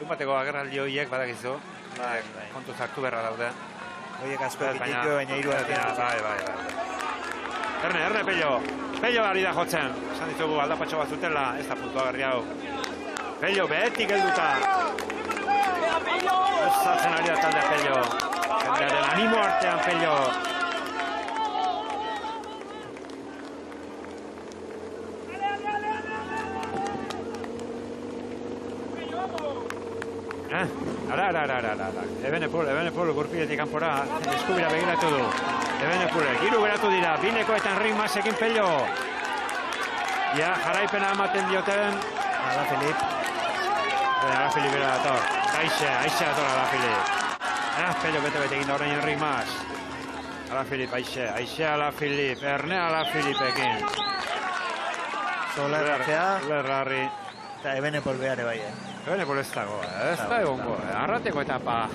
bateko agerraldi horiek badakizu. Kontu zartu berra daude. Horiek asko egiteko, baina hiru azken. Bai. Erne, Pello. Pello ari da jotzen. Esan ditugu aldapatxo bat zutela, ez da puntua garri hau. Pello, behetik helduta. Usatzen ari da talde Pello. Jendearen animo artean Pello. Ara. Ebenepul gurpiletik kanpora, eskubira begiratu du. Ebenepulek, hiru geratu dira, bineko eta Enrik Masekin Pello. Ja, jaraipena ematen dioten. Ala Filip. Ala Filip era dator. Aixe dator Ala Filip. Pello bete egin da orain Enrik Mas. Ala Filip, aixe Ala Filip, Erne Ala Filipekin. Solerratzea. Lerrarri. Eta Ebenepol behare bai, Ebenepol ez dago, ez da egongo. Arrateko etapa.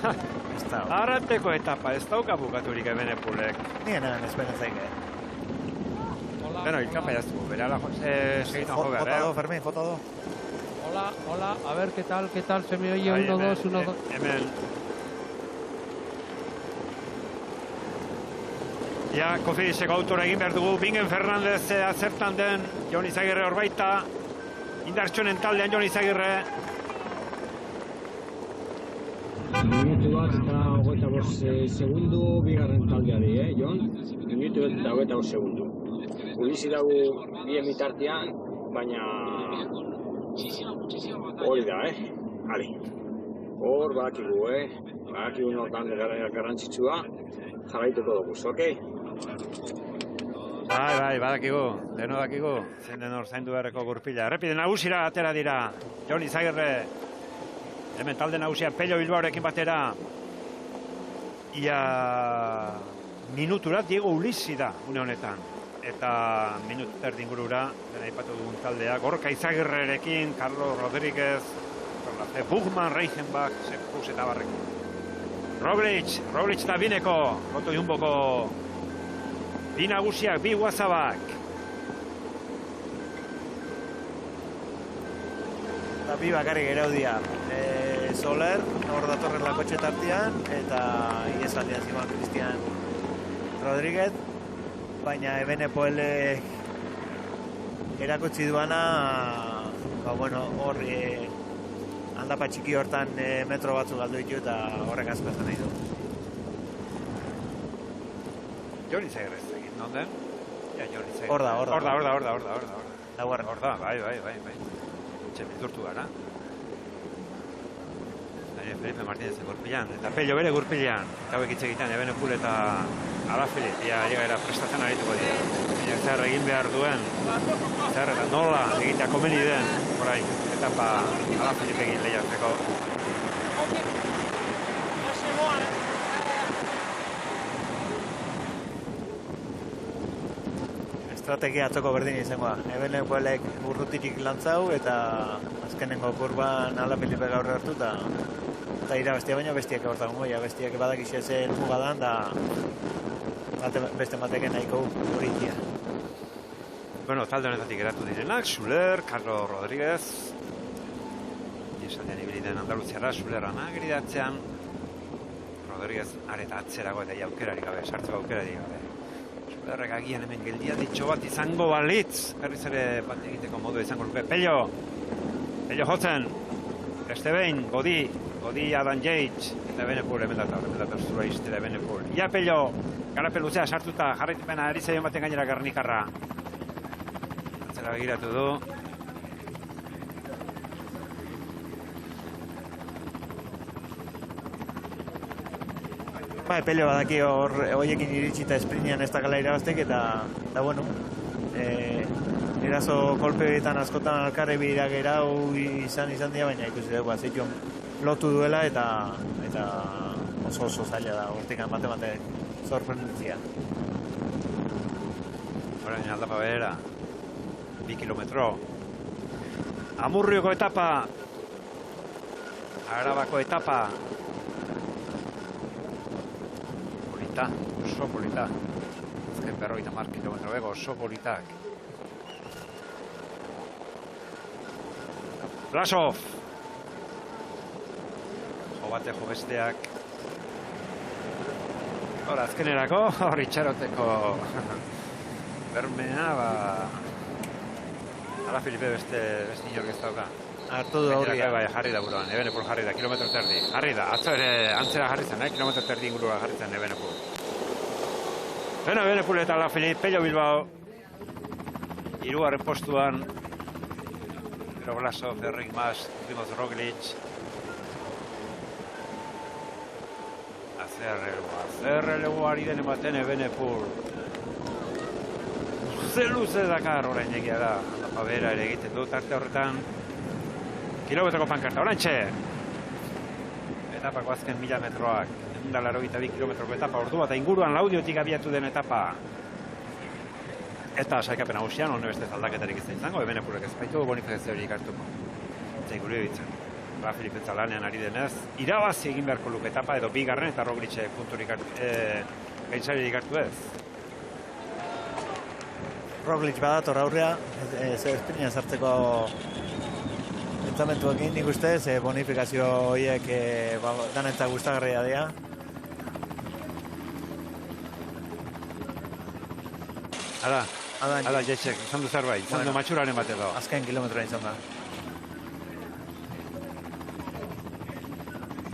Arrateko etapa, ez dauka bukaturik Ebenepolek. Nien egan ezbena zaike. Bueno, ilkapa jaztuko, bera la segitan jo behar, Jota do, Fermin, jota do. Hola, a ver, ¿qué tal? Se me oye 1, 2, 1, 2. Hemen. Ja, Kofidiseko autora egin behar dugu, Bingen Fernandez azertan den, Jon Izagirre hor baita. Indartxonen taldean Jon Izagirre. Minutu bat eta 25 segundu bigarren taldeari, Jon? Minutu bat eta 25 segundu. Ulizi dago bien bitartean, baina hori da, Ali. Hor badakigu, badakigu nortan garrantzitsua, jarraituko dugu, okei? Bai, badakigu, deno dakigu, zein denor zaindu beharreko gurpila. Errepide nagusira atera dira, Jon Izagirre. Hemen talde nagusia Pello Bilbaorekin batera. Ia minuturat Diego Ulizi da, une honetan. Eta minut erdi ingurura, dena ipatu dugun taldea. Gorka Izagirrerekin, Carlos Rodríguez, Bugman, Reichenbach, Seppus eta barreko. Roglic da bineko, Loto Jumboko bi nagusiak, bi guazabak. Eta bi bakarrik eraudia. Soler, hor datorren lakotxe tartian, eta iezaldian Simon Cristian Rodríguez, baina Ebenepol erakutsi duana, hor aldapa txiki hortan metro batzuk galdu ditu eta horrek asko esan nahi du. Jon Izagirre ez egin, non den? Hor da. Hor da, bai. Txemildurtu gara. Felipe Martínez gurpilan, eta Pello bere gurpilan. Eta hauek hitz egiten, Ebenepul eta Ala Filip, era prestatzen arituko dira. Zer egin behar duen, zer eta nola egitea komeni den, orain, etapa Ala Filip egin lehiatzeko. Estrategia atzoko berdin izangoa. Ebenepolek urrutirik lantzau eta azkenengo kurban Ala Filipe gaur hartu eta irabestia baina bestiak hortan goia, bestiak badakizia zen mugadan da beste mateken nahiko horikia. Bueno, talde honetatik geratu direnak, Soler, Carlos Rodríguez, esaldean ibili den Andaluziarra, Soler anagiri datzean, Rodríguez areta atzerago eta aukerarik gabe, sartzeko aukerarik gabe. Solerrek agian hemen geldia ditxo bat izango balitz, berriz ere bat egiteko modu izango luke. Pello jotzen, beste behin, Godi Adam Yates, eta Ebenepul, hemen dator zura iztera Ebenepul. Ia Pello, garapen luzea sartuta, jarraitipena ari zaion baten gainera Garnikarra. Atzera begiratu du. Pello badaki horiekin iritsita esprinian ez dakala irabaztek eta bueno, eraso kolpeetan askotan alkarri bira gerau izan dira, baina ikusi dugu azeition lotu duela eta oso zaila da, hortikan bate sorprendentzia. Horain aldapa behera, 2 kilometro. Amurrioko etapa, Arabako etapa. Polita, oso polita. Azken 50 kilometro bego, oso politak. Blasov. bateko besteak. Hor, azkenerako, hor itxaroteko bermea, Ala Filipe beste inork ez dauka. Hartu du aurria. Bai, jarri da buruan, Ebenepul jarri da, kilometro terdi. Jarri da, atzo ere antzera jarri zen, kilometro terdi ingurua jarri zen Ebenepul. Bueno, Ebenepul eta Ala Filipe, Pello Bilbao. Hirugarren postuan. Roglasov, Enric Mas, Primoz Roglic. Azerrelegu ari den ematen Ebenepul. Luze dakar orain egia da. Pabera ere egiten du tarte horretan. Kilometroko pankarta, orantxe! Etapako azken 1000 metroak. 182 kilometroko etapa, ordu bat inguruan Laudiotik abiatu den etapa. Eta sailkapen nagusian, hone beste aldaketarik ez da izango, Ebenepulek ez baitu bonifizazio hori ikartuko. Zaiguri ditzen. Ala Filipe lanean ari denez, irabazi egin beharko luke etapa edo bigarren eta Roglic punturik gaitzarik hartu ez. Roglic badator aurrea, espina sartzeko pentsamentuekin nik ustez, bonifikazio horiek danentza gustagarria dira. Hala, Jetsek, izan du zerbait, izan du matxuraren bat edo. Azken kilometroa izan da.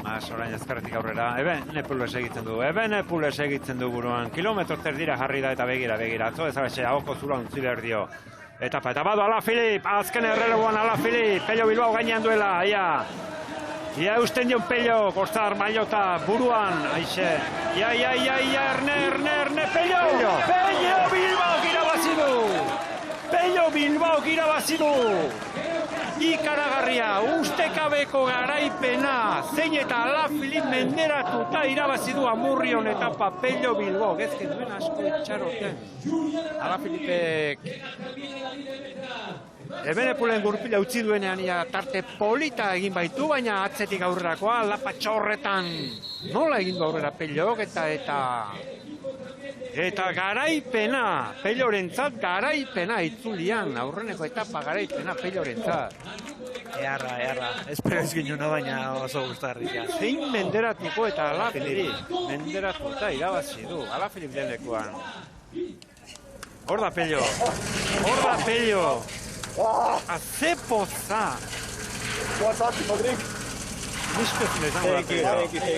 Mas orain ezkerretik aurrera, Ebenepul esegitzen du buruan. Kilometro terdira jarri da eta begira. Atzo ezabatxe, ahoko zura untzile erdio. Etapa, eta badu Ala Filip, azken erreleguan Ala Filip, Pello Bilbao gainean duela, ia eusten dion Pello, Kostar, Maillota, buruan, aixe. Ia, Erne, Pello Bilbao irabazi du! Ikaragarria, ustekabeko garaipena, zein eta Ala Filip menderatuta irabazi du Amurrion etapa Pello Bilbao. Gezken duen asko itxaroten. Ala Filipek Ebenepulen gurpila utzi duenean tarte polita egin baitu, baina atzetik aurrerakoa lapatxo horretan. Nola egin du aurrera Pellok eta garaipena, Pellorentzat garaipena itzulian, aurreneko etapa garaipena Pellorentzat. Earra, espero ez ginuna baina oso gustagarria. Zein menderatuko eta Ala Filip menderatuta irabazi du, Ala Filip denekuan. Hor da Pello. Azepoza. Bizpezile izango da Pello.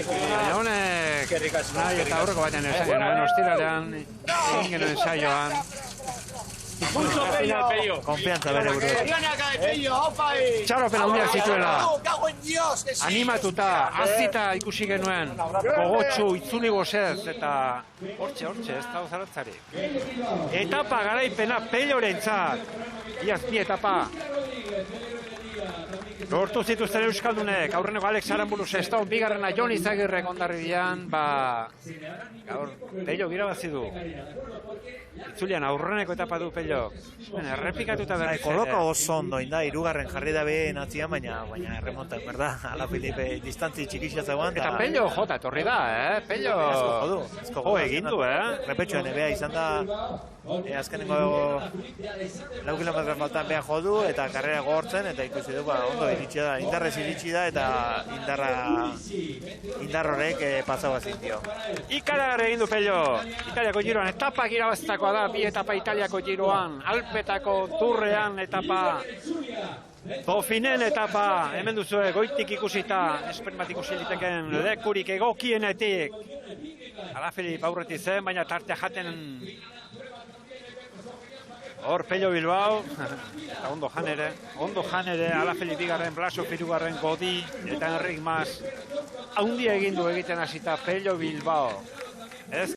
Baina honek nahi eta aurreko batean esaioan, ostiralean egin genuen saioan. Konfiantza bere buruetan. Txaropen handiak zituela. Animatuta, azita ikusi genuen. Gogotxu, itzuli gozez, eta hortxe, ez da zaratzarik. Etapa garaipena Pellorentzat. Iaz, bi etapa. Lortu zituzten Euskaldunek, aurreneko Alex Aramburu sexto, bigarrena Jon Izagirrek Hondarribian, gaur Pello irabazi du. Itzulian aurreneko etapa du Pello. Errepikatuta berriz. Koloka oso ondo inda, hirugarren jarri da behen atzian, baina erremontak, berda? Ala Filipe distantzi txikixia zegoan. Eta Pello jota etorri da, Pello. Jo egin du, Repetxoen ebea izan da, azkenengo 4 kilometro faltan beha jodu eta karrera gogortzen eta ikusi du ondo iritsi da, indarrez iritsi da eta indar horrek pasau bazin dio. Ikaragarri egin du Pello, Italiako giroan, etapak irabaztakoa da, bi etapa Italiako giroan, Alpetako Turrean etapa, Dauphinéen etapa, hemen duzue, goitik ikusita, espermat ikusi liteken lekurik egokienetik. Ala Filip aurretik zen, baina tartea jaten. Hor Pello Bilbao, eta ondo jan ere, Ala Filip bigarren, Blasov hirugarren, Godi, eta Enric Mas. Haundia egin du egiten hasita Pello Bilbao. Ez